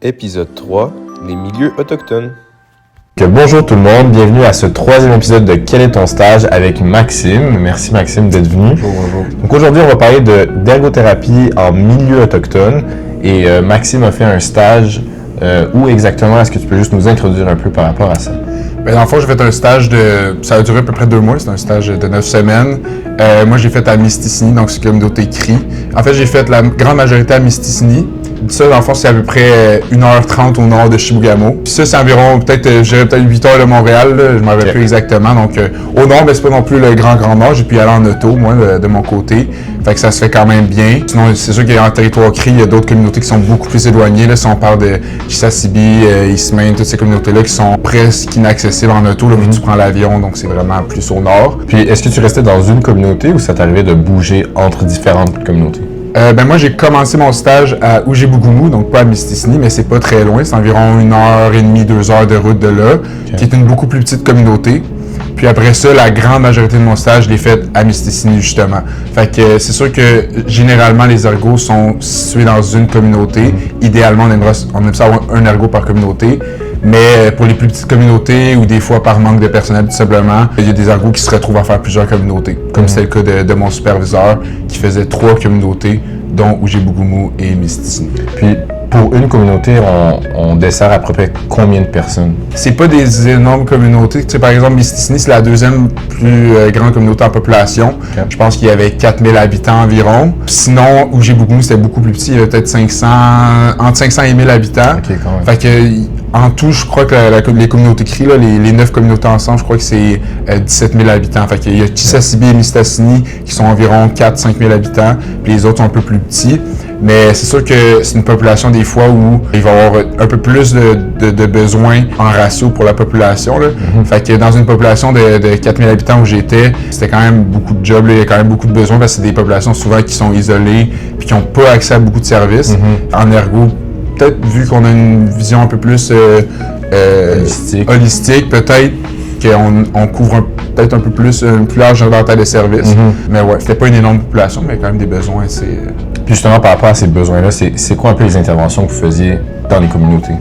Épisode 3, les milieux autochtones. Bonjour tout le monde, bienvenue à ce troisième épisode de Quel est ton stage avec Maxime. Merci Maxime d'être venu. Bonjour. Donc aujourd'hui on va parler d'ergothérapie en milieu autochtone et Maxime a fait un stage. Où exactement? Est-ce que tu peux juste nous introduire un peu par rapport à ça? Dans le fond, j'ai fait un stage ça a duré à peu près 2 mois, c'est un stage de 9 semaines. Moi, j'ai fait à Mistassini, donc c'est communauté CRI. En fait, j'ai fait la grande majorité à Mistassini. Ça, dans le fond, c'est à peu près 1h30 au nord de Chibougamau. Puis ça, c'est environ, peut-être 8 heures de Montréal, là, je ne m'en rappelle plus exactement. Donc, au nord, c'est pas non plus le grand nord. J'ai pu y aller en auto, moi, de mon côté. Fait que ça se fait quand même bien. Sinon, c'est sûr qu'en territoire CRI, il y a d'autres communautés qui sont beaucoup plus éloignées. Là, si on parle de Chisasibi, Eastmain, toutes ces communautés-là qui sont presque inaccessibles en auto, là, tu prends l'avion, donc c'est vraiment plus au nord. Puis, est-ce que tu restais dans une communauté ou ça t'arrivait de bouger entre différentes communautés? Moi, j'ai commencé mon stage à Oujé-Bougoumou, donc pas à Mistassini, mais c'est pas très loin. C'est environ 1h30, 2 heures de route de là, qui est une beaucoup plus petite communauté. Puis après ça, la grande majorité de mon stage, je l'ai fait à Mistassini, justement. Fait que c'est sûr que, généralement, les ergos sont situés dans une communauté. Idéalement, on aime ça avoir un ergo par communauté. Mais pour les plus petites communautés, ou des fois par manque de personnel, tout simplement, il y a des ergos qui se retrouvent à faire plusieurs communautés. Comme c'était le cas de mon superviseur, qui faisait 3 communautés, dont Oujé-Bougoumou et Mistassini. Puis, pour une communauté, on dessert à peu près combien de personnes? C'est pas des énormes communautés. Tu sais, par exemple, Mistassini, c'est la deuxième plus grande communauté en population. Okay. Je pense qu'il y avait 4000 habitants environ. Sinon, Oujé-Bougoumou, c'était beaucoup plus petit. Il y avait peut-être entre 500 et 1000 habitants. Okay, quand même. Fait que, en tout, je crois que les communautés CRI, là, les 9 communautés ensemble, je crois que c'est 17 000 habitants. Fait qu'il y a Chisasibi et Mistassini qui sont environ 4-5 000 habitants. Puis les autres sont un peu plus petits. Mais c'est sûr que c'est une population des fois où il va y avoir un peu plus de besoins en ratio pour la population. Là. Fait que dans une population de 4000 habitants où j'étais, c'était quand même beaucoup de jobs, là. Il y a quand même beaucoup de besoins parce que c'est des populations souvent qui sont isolées et qui n'ont pas accès à beaucoup de services. En ergo, peut-être vu qu'on a une vision un peu plus holistique peut-être qu'on couvre peut-être un peu plus, une plus large éventail de services. Mais ouais, c'était pas une énorme population, mais quand même des besoins assez... Puis justement, par rapport à ces besoins-là, c'est quoi un peu les interventions que vous faisiez dans les communautés?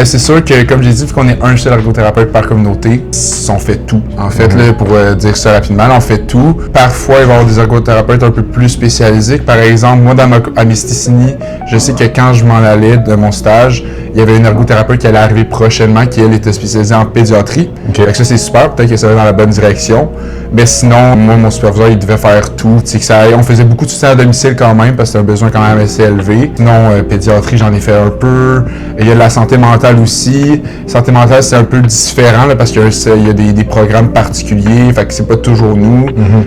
C'est sûr que, comme j'ai dit, vu qu'on est un seul ergothérapeute par communauté, on fait tout. En fait, là, pour dire ça rapidement, là, on fait tout. Parfois, il va y avoir des ergothérapeutes un peu plus spécialisés. Par exemple, moi, à Mistassini, je sais que quand je m'en allais de mon stage, il y avait une ergothérapeute qui allait arriver prochainement, qui, elle, était spécialisée en pédiatrie. Okay. Fait que ça, c'est super. Peut-être que ça va dans la bonne direction. Mais sinon, moi, mon superviseur, il devait faire tout. On faisait beaucoup de soutien à domicile quand même, parce que c'était un besoin quand même assez élevé. Sinon, pédiatrie, j'en ai fait un peu. Il y a la santé mentale aussi. Santé mentale, c'est un peu différent, là, parce qu'il y a des programmes particuliers. Fait que c'est pas toujours nous.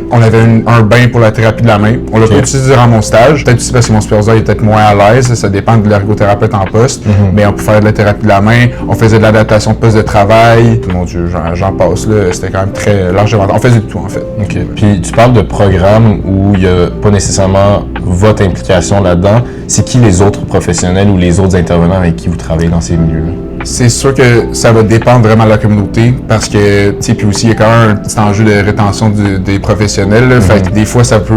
On avait un bain pour la thérapie de la main. On l'a pas utilisé durant mon stage. Peut-être aussi parce que mon superviseur est peut-être moins à l'aise. Ça dépend de l'ergothérapeute en poste. Mais on peut faire de la thérapie de la main. On faisait de l'adaptation de poste de travail. Mon Dieu, j'en passe, là. C'était quand même très largement. On faisait de tout, en fait. OK. Puis tu parles de programmes où il n'y a pas nécessairement votre implication là-dedans. C'est qui les autres professionnels ou les autres intervenants avec qui vous travaillez dans ces milieux-là? C'est sûr que ça va dépendre vraiment de la communauté parce que, tu sais, puis aussi, il y a quand même un petit enjeu de rétention des professionnels. Là, fait que des fois, ça peut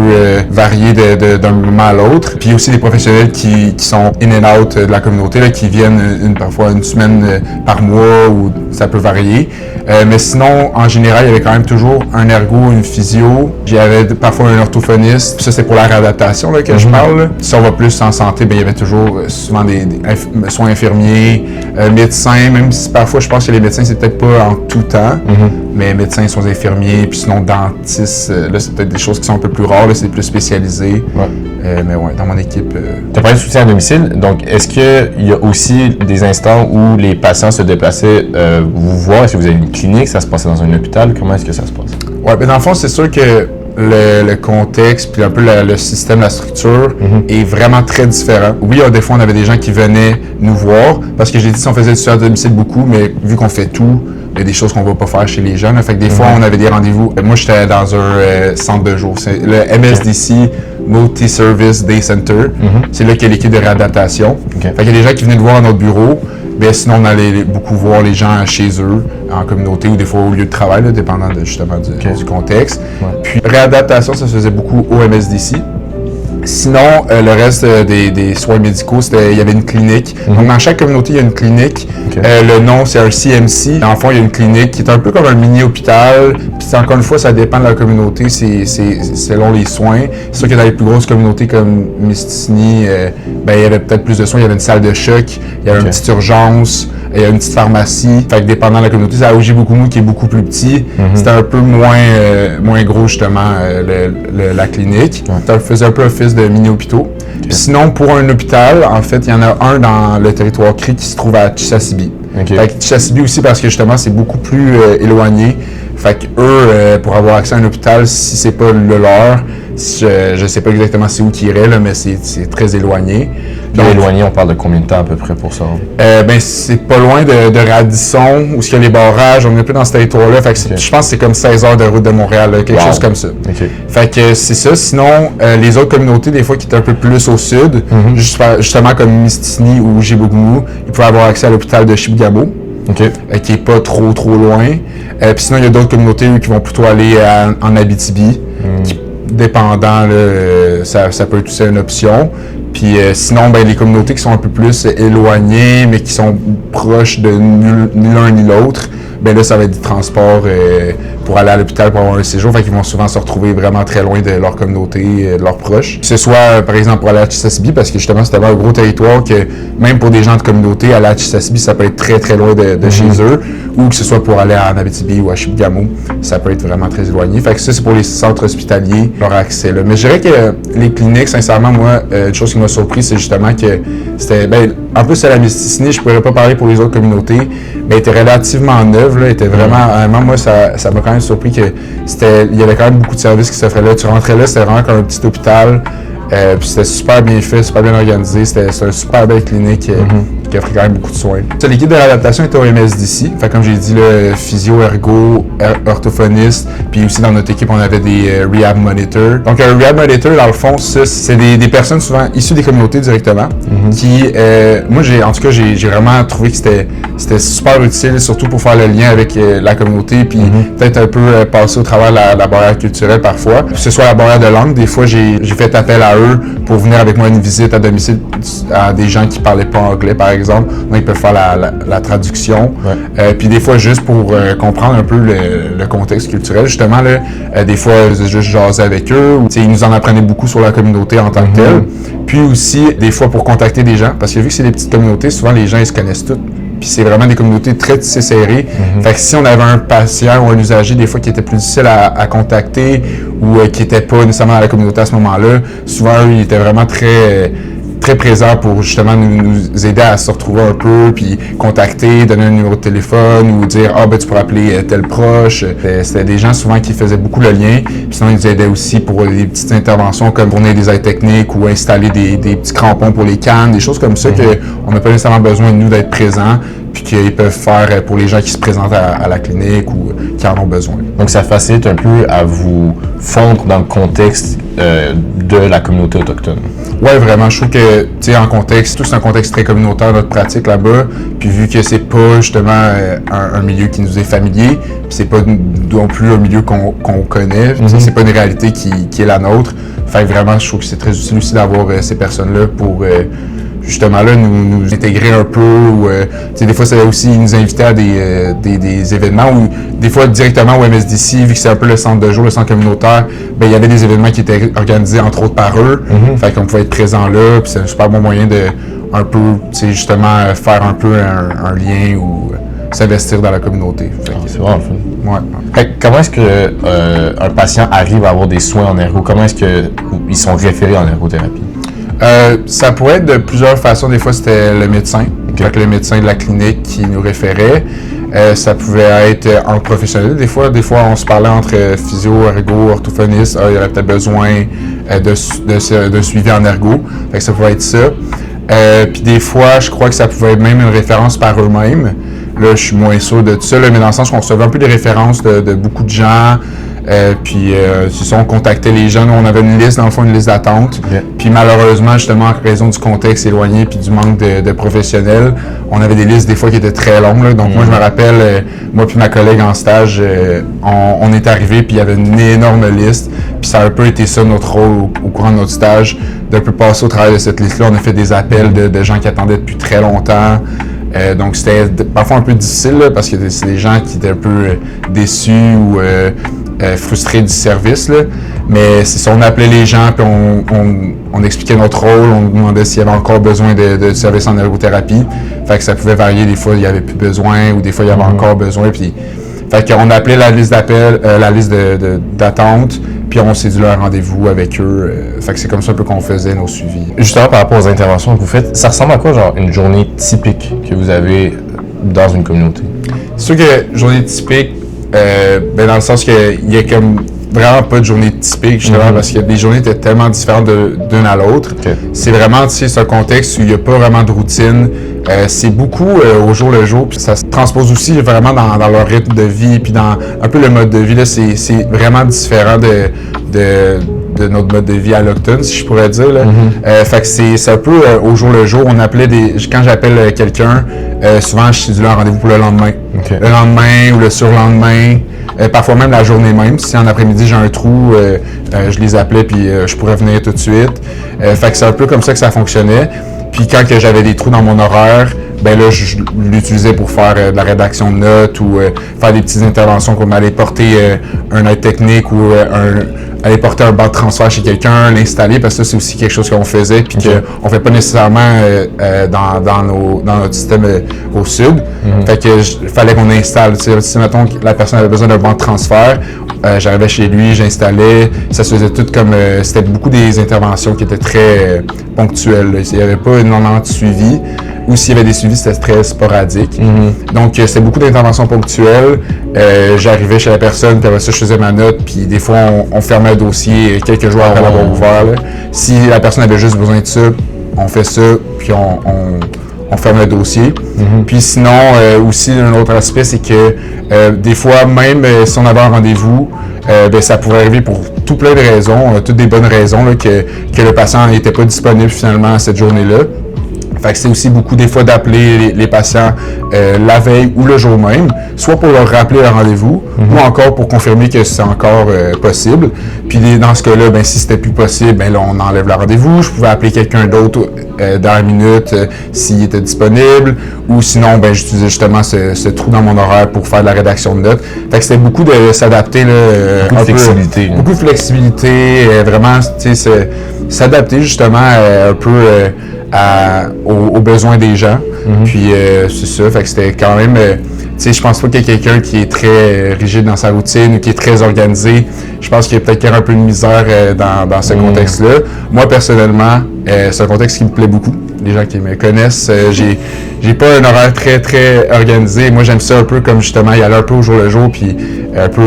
varier d'un moment à l'autre. Puis il y a aussi des professionnels qui sont in and out de la communauté, là, qui viennent parfois une semaine par mois ou ça peut varier. Mais sinon, en général, il y avait quand même toujours un ergo, une physio. J'avais parfois un orthophoniste. Puis ça, c'est pour la réadaptation là, que je parle. Là. Si on va plus en santé, il y avait toujours souvent des soins infirmiers, médecins, même si parfois je pense que les médecins, c'est peut-être pas en tout temps, mais médecins, soins infirmiers, puis sinon dentistes, là, c'est peut-être des choses qui sont un peu plus rares, là, c'est plus spécialisé. Mais ouais, dans mon équipe... Tu as parlé de soutien à domicile, donc est-ce qu'il y a aussi des instants où les patients se déplaçaient vous voir? Est-ce que vous avez une clinique? Ça se passait dans un hôpital? Comment est-ce que ça se passe? Ouais, mais dans le fond, c'est sûr que le contexte, puis un peu le système, la structure est vraiment très différent. Oui, des fois, on avait des gens qui venaient nous voir, parce que j'ai dit si on faisait du soutien à domicile beaucoup, mais vu qu'on fait tout, il y a des choses qu'on ne va pas faire chez les jeunes. Fait que des fois, on avait des rendez-vous. Moi, j'étais dans un centre de jour. C'est le MSDC, Multi-Service Day Center. C'est là qu'il y a l'équipe de réadaptation. Fait qu'il y a des gens qui venaient nous voir à notre bureau. Mais sinon, on allait beaucoup voir les gens chez eux, en communauté ou des fois au lieu de travail, là, dépendant justement du contexte. Puis, réadaptation, ça se faisait beaucoup au MSDC. Sinon, le reste des soins médicaux, il y avait une clinique. Donc, dans chaque communauté, il y a une clinique. Le nom, c'est un CMC. Dans le fond, il y a une clinique qui est un peu comme un mini-hôpital. Puis, encore une fois, ça dépend de la communauté, c'est selon les soins. C'est sûr que dans les plus grosses communautés comme Mistassini, il y avait peut-être plus de soins. Il y avait une salle de choc, il y avait une petite urgence, il y a une petite pharmacie. Fait que dépendant de la communauté, c'est à Ojiboukoumou qui est beaucoup plus petit. C'était un peu moins gros, justement, la clinique. Ça faisait un peu office de mini-hôpitaux. Sinon, pour un hôpital, en fait, il y en a un dans le territoire Cri qui se trouve à Chisasibi. Fait que Chisasibi aussi parce que justement, c'est beaucoup plus éloigné. Fait que eux, pour avoir accès à un hôpital, si c'est pas le leur, je sais pas exactement c'est où qu'ils iraient, là, mais c'est très éloigné. Donc, éloigné, on parle de combien de temps à peu près pour ça? C'est pas loin de Radisson, où il y a les barrages, on est plus dans ce territoire-là. Fait que je pense que c'est comme 16 heures de route de Montréal, là, quelque chose comme ça. Fait que c'est ça. Sinon, les autres communautés, des fois, qui étaient un peu plus au sud, justement comme Mistassini ou Ojiboukoumou, ils pouvaient avoir accès à l'hôpital de Chibougamau. Qui est pas trop loin. Puis sinon, il y a d'autres communautés qui vont plutôt aller en Abitibi, qui, dépendant, ça peut être aussi une option. Puis sinon, les communautés qui sont un peu plus éloignées, mais qui sont proches de ni l'un ni l'autre, là, ça va être du transport pour aller à l'hôpital pour avoir un séjour. Fait qu'ils vont souvent se retrouver vraiment très loin de leur communauté, de leurs proches. Que ce soit, par exemple, pour aller à Chisasibi, parce que justement, c'est tellement un gros territoire que même pour des gens de communauté, aller à Chisasibi, ça peut être très, très loin de chez eux. Ou que ce soit pour aller en Abitibi ou à Chibougamau, ça peut être vraiment très éloigné. Fait que ça, c'est pour les centres hospitaliers, leur accès, là. Mais je dirais que les cliniques, sincèrement, moi, une chose qui m'a surpris, c'est justement que c'était, en plus, à la Mistassini, je pourrais pas parler pour les autres communautés, mais elle était relativement neuve, là, était vraiment, moi, ça m'a quand même surpris que il y avait quand même beaucoup de services qui s'offraient là. Tu rentrais là, c'était vraiment comme un petit hôpital, puis c'était super bien fait, super bien organisé, c'était une super belle clinique qui offrait quand même beaucoup de soins. L'équipe de réadaptation était au MSDC, fait comme j'ai dit, le physio, ergo, orthophoniste, puis aussi dans notre équipe, on avait des rehab monitors. Donc un rehab monitor, dans le fond, ça, c'est des personnes souvent issues des communautés directement, qui, moi, en tout cas, j'ai vraiment trouvé que c'était super utile, surtout pour faire le lien avec la communauté, puis peut-être un peu passer au travers la barrière culturelle parfois. Que ce soit la barrière de langue, des fois, j'ai fait appel à eux pour venir avec moi à une visite à domicile à des gens qui parlaient pas anglais, par exemple. Donc, ils peuvent faire la traduction. Puis des fois, juste pour comprendre un peu le contexte culturel, justement, là, des fois, juste jaser avec eux. Ils nous en apprenaient beaucoup sur la communauté en tant que telle. Puis aussi, des fois, pour contacter des gens. Parce que vu que c'est des petites communautés, souvent, les gens, ils se connaissent tous. Puis c'est vraiment des communautés très tissées serrées. Fait que si on avait un patient ou un usager, des fois, qui était plus difficile à contacter ou qui n'était pas nécessairement dans la communauté à ce moment-là, souvent, eux, ils étaient vraiment très présents pour justement nous aider à se retrouver un peu, puis contacter, donner un numéro de téléphone ou dire « Ah, tu pourrais appeler tel proche ». C'était des gens souvent qui faisaient beaucoup le lien. Puis sinon, ils nous aidaient aussi pour des petites interventions comme fournir des aides techniques ou installer des petits crampons pour les cannes, des choses comme ça qu'on n'a pas nécessairement besoin de nous d'être présents, puis qu'ils peuvent faire pour les gens qui se présentent à la clinique ou qui en ont besoin. Donc, ça facilite un peu à vous fondre dans le contexte de la communauté autochtone. Ouais, vraiment. Je trouve que, tu sais, en contexte, c'est un contexte très communautaire, notre pratique là-bas. Puis vu que c'est pas justement un milieu qui nous est familier, puis c'est pas non plus un milieu qu'on connaît, c'est pas une réalité qui est la nôtre. Fait que vraiment, je trouve que c'est très utile aussi d'avoir ces personnes-là pour justement là nous intégrer un peu ou des fois ça aussi nous inviter à des événements ou des fois directement au MSDC, vu que c'est un peu le centre de jour, le centre communautaire, il y avait des événements qui étaient organisés entre autres par eux, fait qu'on pouvait être présent là, puis c'est un super bon moyen de un peu justement faire un peu un lien ou s'investir dans la communauté. C'est vraiment le fun. Ouais. Comment est-ce que un patient arrive à avoir des soins en ergo? Comment est-ce qu'ils sont référés en ergothérapie? Ça pourrait être de plusieurs façons. Des fois, c'était le médecin. Donc, le médecin de la clinique qui nous référait. Ça pouvait être en professionnel. Des fois, on se parlait entre physio, ergo, orthophoniste. Il y aurait peut-être besoin de suivi en ergo. Fait que ça pouvait être ça. Puis des fois, je crois que ça pouvait être même une référence par eux-mêmes. Là, je suis moins sûr de tout ça, mais dans le sens qu'on recevait un peu des références de beaucoup de gens Puis on contactait les gens. On avait une liste, dans le fond, une liste d'attente. Okay. Puis malheureusement, justement, en raison du contexte éloigné puis du manque de professionnels, on avait des listes des fois qui étaient très longues. Là. Donc moi, je me rappelle, moi puis ma collègue en stage, on est arrivé puis il y avait une énorme liste. Puis ça a un peu été ça notre rôle au courant de notre stage, d'un peu passer au travers de cette liste-là. On a fait des appels de gens qui attendaient depuis très longtemps. Donc c'était parfois un peu difficile là, parce que c'est des gens qui étaient un peu déçus ou frustrés du service. Là. Mais c'est ça, on appelait les gens puis on expliquait notre rôle, on demandait s'il y avait encore besoin de services en ergothérapie. Fait que ça pouvait varier, des fois il n'y avait plus besoin ou des fois il y avait encore besoin. Puis, fait qu'on appelait la liste d'appels, la liste d'attente. Puis on s'est dit un rendez-vous avec eux. Fait que c'est comme ça un peu qu'on faisait nos suivis. Justement, par rapport aux interventions que vous faites, ça ressemble à quoi, genre, une journée typique que vous avez dans une communauté? C'est sûr que journée typique, dans le sens qu'il y a comme vraiment pas de journée typique, justement, parce que les journées étaient tellement différentes d'une à l'autre. Okay. C'est vraiment, tu sais, c'est un contexte où il n'y a pas vraiment de routine. C'est beaucoup au jour le jour, puis ça se transpose aussi vraiment dans leur rythme de vie, puis dans un peu le mode de vie. Là, c'est vraiment différent de notre mode de vie à l'Octone, si je pourrais dire. Là. Fait que c'est un peu au jour le jour. On appelait quand j'appelle quelqu'un, souvent je suis du rendez-vous pour le lendemain. Okay. Le lendemain ou le surlendemain. Parfois même la journée même. Si en après-midi j'ai un trou, je les appelais puis je pourrais venir tout de suite. Fait que c'est un peu comme ça que ça fonctionnait. Puis quand que j'avais des trous dans mon horaire, ben là je l'utilisais pour faire de la rédaction de notes ou faire des petites interventions comme aller porter un aide technique ou aller porter un banc de transfert chez quelqu'un, l'installer, parce que ça c'est aussi quelque chose qu'on faisait puis qu'on fait pas nécessairement dans notre système au sud. Fait que fallait qu'on installe. Si mettons que la personne avait besoin d'un banc de transfert, j'arrivais chez lui, j'installais. Ça se faisait tout comme c'était beaucoup des interventions qui étaient très ponctuelles. Là. Il n'y avait pas énormément de suivi. Ou s'il y avait des suivis, c'était très sporadique. Donc, c'était beaucoup d'interventions ponctuelles. J'arrivais chez la personne, puis après ça, je faisais ma note, puis des fois, on fermait un dossier quelques jours après l'avoir ouvert. Là. Si la personne avait juste besoin de ça, on fait ça, puis on ferme le dossier. Puis sinon, aussi, un autre aspect, c'est que des fois, même si on avait un rendez-vous, ben, ça pourrait arriver pour tout plein de raisons, toutes des bonnes raisons, là, que le patient n'était pas disponible finalement à cette journée-là. Fait que c'est aussi beaucoup des fois d'appeler les patients la veille ou le jour même, soit pour leur rappeler le rendez-vous, ou encore pour confirmer que c'est encore possible. Puis dans ce cas-là, ben, si c'était plus possible, ben, là, on enlève le rendez-vous. Je pouvais appeler quelqu'un d'autre dans la minute s'il était disponible, ou sinon, ben, j'utilisais justement ce trou dans mon horaire pour faire de la rédaction de notes. Fait que c'était beaucoup de s'adapter. Beaucoup de flexibilité. Beaucoup de flexibilité, vraiment, tu sais, s'adapter justement un peu aux besoins des gens. Puis c'est ça, fait que c'était quand même, tu sais, je pense pas qu'il y ait quelqu'un qui est très rigide dans sa routine ou qui est très organisé. Je pense qu'il y a peut-être un peu de misère dans ce contexte-là. Moi, personnellement, c'est un contexte qui me plaît beaucoup. Les gens qui me connaissent, j'ai pas un horaire très, très organisé. Moi, j'aime ça un peu comme justement y aller un peu au jour le jour, puis un peu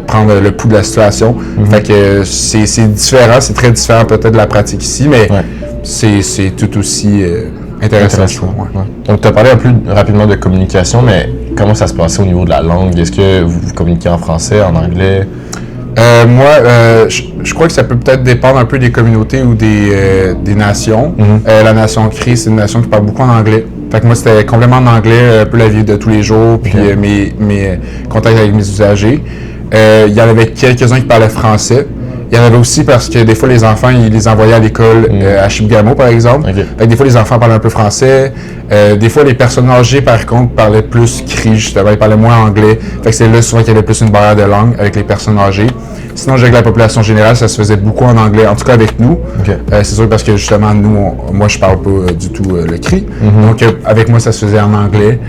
prendre le pouls de la situation. Fait que c'est différent, c'est très différent peut-être de la pratique ici, mais c'est tout aussi intéressant. Ouais. Donc, tu as parlé un peu rapidement de communication, mais comment ça se passait au niveau de la langue? Est-ce que vous communiquez en français, en anglais? Moi, je crois que ça peut peut-être dépendre un peu des communautés ou des nations. La nation CRI, c'est une nation qui parle beaucoup en anglais. Fait que moi, c'était complètement en anglais, un peu la vie de tous les jours, puis mes contacts avec mes usagers. Il y en avait quelques-uns qui parlaient français. Il y en avait aussi parce que des fois, les enfants, ils les envoyaient à l'école à Chibougamau, par exemple. Fait que des fois, les enfants parlaient un peu français. Des fois, les personnes âgées, par contre, parlaient plus CRI, justement. Ils parlaient moins anglais. Fait que c'est là souvent qu'il y avait plus une barrière de langue avec les personnes âgées. Sinon, avec la population générale, ça se faisait beaucoup en anglais, en tout cas avec nous. C'est sûr parce que justement, moi, je parle pas du tout le CRI. Donc, avec moi, ça se faisait en anglais.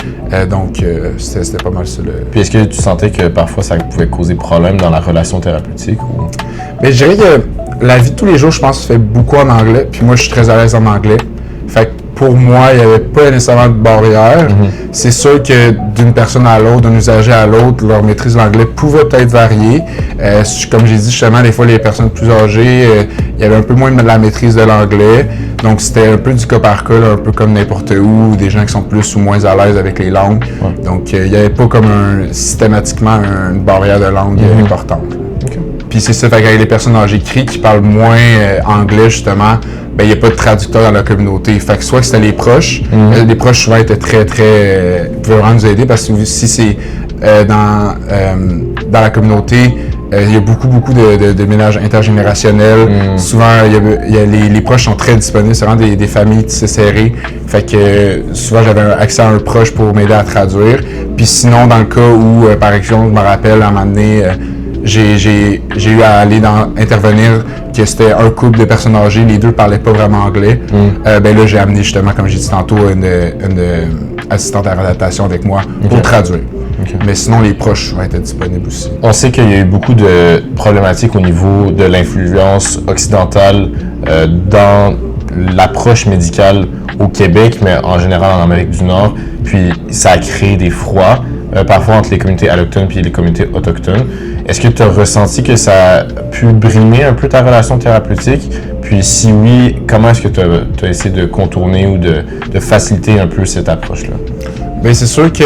Donc, c'était pas mal ça. Puis, est-ce que tu sentais que parfois, ça pouvait causer problème dans la relation thérapeutique? Ou... Mais je dirais que la vie de tous les jours, je pense, se fait beaucoup en anglais. Puis moi, je suis très à l'aise en anglais. Fait que pour moi, il n'y avait pas nécessairement de barrière. C'est sûr que d'une personne à l'autre, d'un usager à l'autre, leur maîtrise de l'anglais pouvait peut-être varier. Comme j'ai dit justement, des fois, les personnes plus âgées, il y avait un peu moins de la maîtrise de l'anglais. Donc, c'était un peu du cas par cas, là, un peu comme n'importe où, des gens qui sont plus ou moins à l'aise avec les langues. Ouais. Donc, il n'y avait pas comme systématiquement une barrière de langue importante. Okay. Puis c'est ça, fait qu'avec les personnes âgées qui parlent moins anglais, justement, ben il n'y a pas de traducteur dans la communauté. Fait que soit que c'était les proches, les proches souvent étaient très, pouvaient vraiment nous aider parce que si c'est dans la communauté, il y a beaucoup de ménages intergénérationnels. Souvent, les proches sont très disponibles. C'est vraiment des familles tissées serrées. Fait que souvent, j'avais accès à un proche pour m'aider à traduire. Puis sinon, dans le cas où, par exemple, je me rappelle, à un moment donné, j'ai eu à aller intervenir que c'était un couple de personnes âgées, les deux parlaient pas vraiment anglais. Ben là, j'ai amené justement, comme j'ai dit tantôt, une assistante à l'adaptation avec moi pour traduire. Okay. Mais sinon, les proches vont être disponibles aussi. On sait qu'il y a eu beaucoup de problématiques au niveau de l'influence occidentale dans l'approche médicale au Québec, mais en général en Amérique du Nord. Puis ça a créé des froids, parfois entre les communautés allochtones et les communautés autochtones. Est-ce que tu as ressenti que ça a pu brimer un peu ta relation thérapeutique? Puis si oui, comment est-ce que tu as essayé de contourner ou de faciliter un peu cette approche-là? Bien, c'est sûr que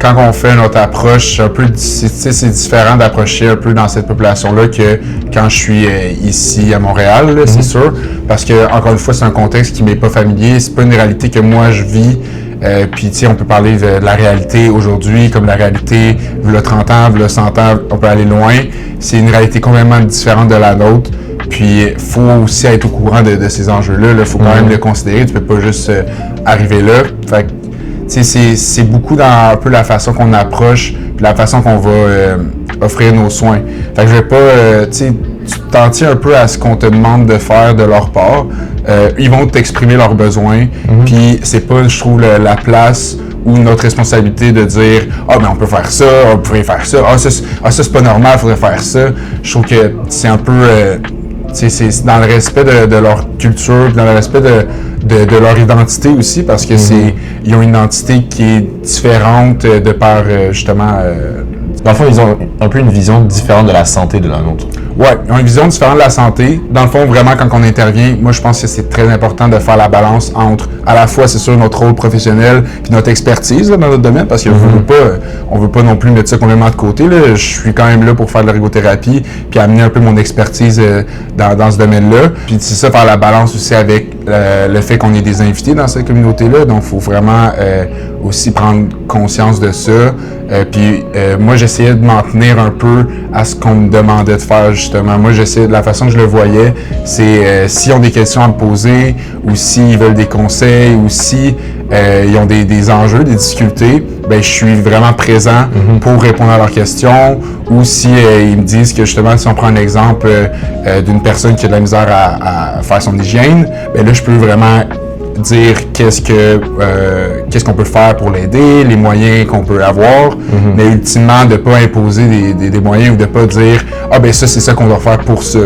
quand on fait notre approche, c'est différent d'approcher un peu dans cette population-là que quand je suis ici à Montréal, là, c'est sûr. Parce que, encore une fois, c'est un contexte qui m'est pas familier. C'est pas une réalité que moi je vis. Puis, tu sais, on peut parler de la réalité aujourd'hui, comme la réalité, v'là 30 ans, v'là 100 ans, on peut aller loin. C'est une réalité complètement différente de la nôtre. Puis, il faut aussi être au courant de ces enjeux-là. Il faut quand même le considérer. Tu peux pas juste arriver là. Fait que, c'est beaucoup dans un peu la façon qu'on approche, puis la façon qu'on va offrir nos soins. Fait que je vais pas, tu t'en tiens un peu à ce qu'on te demande de faire de leur part. Ils vont t'exprimer leurs besoins, puis c'est pas, je trouve, la place ou notre responsabilité de dire « Ah, mais on peut faire ça, on pourrait faire ça, ça c'est pas normal, il faudrait faire ça ». Je trouve que c'est un peu... c'est dans le respect de leur culture, dans le respect de leur identité aussi, parce que ils ont une identité qui est différente de par, justement... Dans le fond, ils ont un peu une vision différente de la santé de la nôtre. Ouais, ils ont une vision différente de la santé. Dans le fond, vraiment, quand on intervient, moi, je pense que c'est très important de faire la balance entre, à la fois, c'est sûr, notre rôle professionnel puis notre expertise là, dans notre domaine, parce qu'on veut pas non plus mettre ça complètement de côté. Là. Je suis quand même là pour faire de l'ergothérapie puis amener un peu mon expertise dans ce domaine-là. Puis c'est ça, faire la balance aussi avec le fait qu'on ait des invités dans cette communauté-là. Donc, il faut vraiment aussi prendre conscience de ça. Puis moi, j'essayais de m'en tenir un peu à ce qu'on me demandait de faire, justement. Moi, la façon que je le voyais, c'est s'ils ont des questions à me poser, ou s'ils veulent des conseils, ou si ils ont des enjeux, des difficultés, ben je suis vraiment présent pour répondre à leurs questions. Ou si ils me disent que, justement, si on prend un exemple d'une personne qui a de la misère à faire son hygiène, ben là, je peux vraiment dire qu'est-ce qu'on peut faire pour l'aider, les moyens qu'on peut avoir, mais ultimement de pas imposer des moyens ou de pas dire « Ah ben ça, c'est ça qu'on doit faire pour ça ».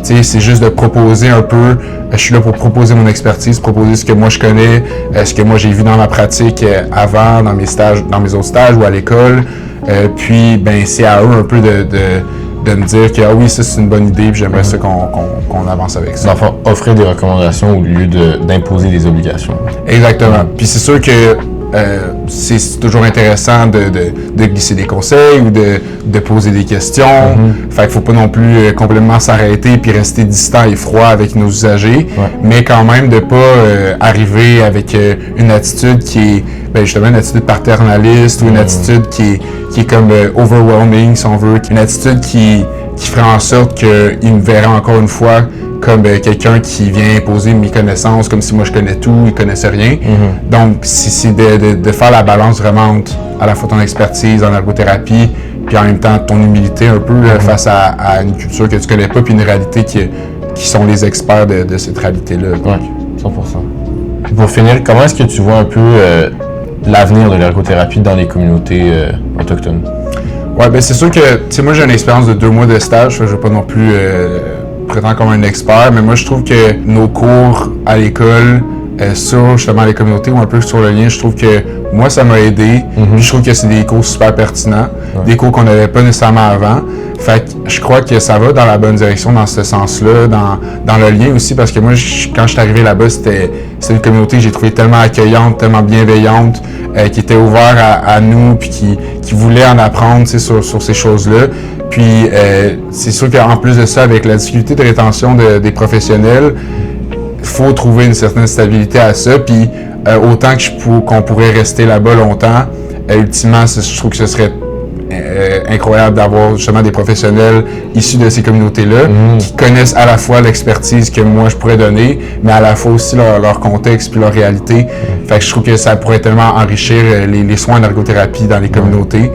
Tu sais, c'est juste de proposer un peu, je suis là pour proposer mon expertise, proposer ce que moi je connais, ce que moi j'ai vu dans ma pratique avant, dans mes stages, dans mes autres stages ou à l'école, puis ben c'est à eux un peu de me dire que ah oui, ça c'est une bonne idée, puis j'aimerais ça qu'on avance avec ça. Enfin, offrir des recommandations au lieu d'imposer des obligations. Exactement. Puis c'est sûr que c'est toujours intéressant de glisser des conseils ou de poser des questions. Fait qu'il faut pas non plus complètement s'arrêter puis rester distant et froid avec nos usagers, mais quand même de pas arriver avec une attitude qui est justement une attitude paternaliste ou une attitude qui est comme overwhelming, si on veut, une attitude qui ferait en sorte qu'ils me verraient encore une fois comme quelqu'un qui vient imposer mes connaissances, comme si moi je connais tout, il connaissait rien. Donc, c'est de faire la balance vraiment entre à la fois ton expertise en ergothérapie, puis en même temps ton humilité un peu face à une culture que tu connais pas, puis une réalité qui sont les experts de cette réalité-là. Oui, 100%. Pour finir, comment est-ce que tu vois un peu l'avenir de l'ergothérapie dans les communautés autochtones? Ouais, ben c'est sûr que, tu sais, moi j'ai une expérience de 2 mois de stage, je ne vais pas non plus prétendre comme un expert, mais moi je trouve que nos cours à l'école sur justement les communautés ou un peu sur le lien. Je trouve que moi, ça m'a aidé. Puis je trouve que c'est des cours super pertinents, des cours qu'on n'avait pas nécessairement avant. Fait que je crois que ça va dans la bonne direction dans ce sens-là, dans le lien aussi, parce que moi, quand je suis arrivé là-bas, c'était une communauté que j'ai trouvée tellement accueillante, tellement bienveillante, qui était ouverte à nous, puis qui voulait en apprendre sur ces choses-là. Puis c'est sûr qu'en plus de ça, avec la difficulté de rétention des professionnels, il faut trouver une certaine stabilité à ça. Puis autant qu'on pourrait rester là-bas longtemps, ultimement, je trouve que ce serait incroyable d'avoir justement des professionnels issus de ces communautés-là qui connaissent à la fois l'expertise que moi je pourrais donner, mais à la fois aussi leur contexte puis leur réalité. Fait que je trouve que ça pourrait tellement enrichir les soins en ergothérapie dans les communautés.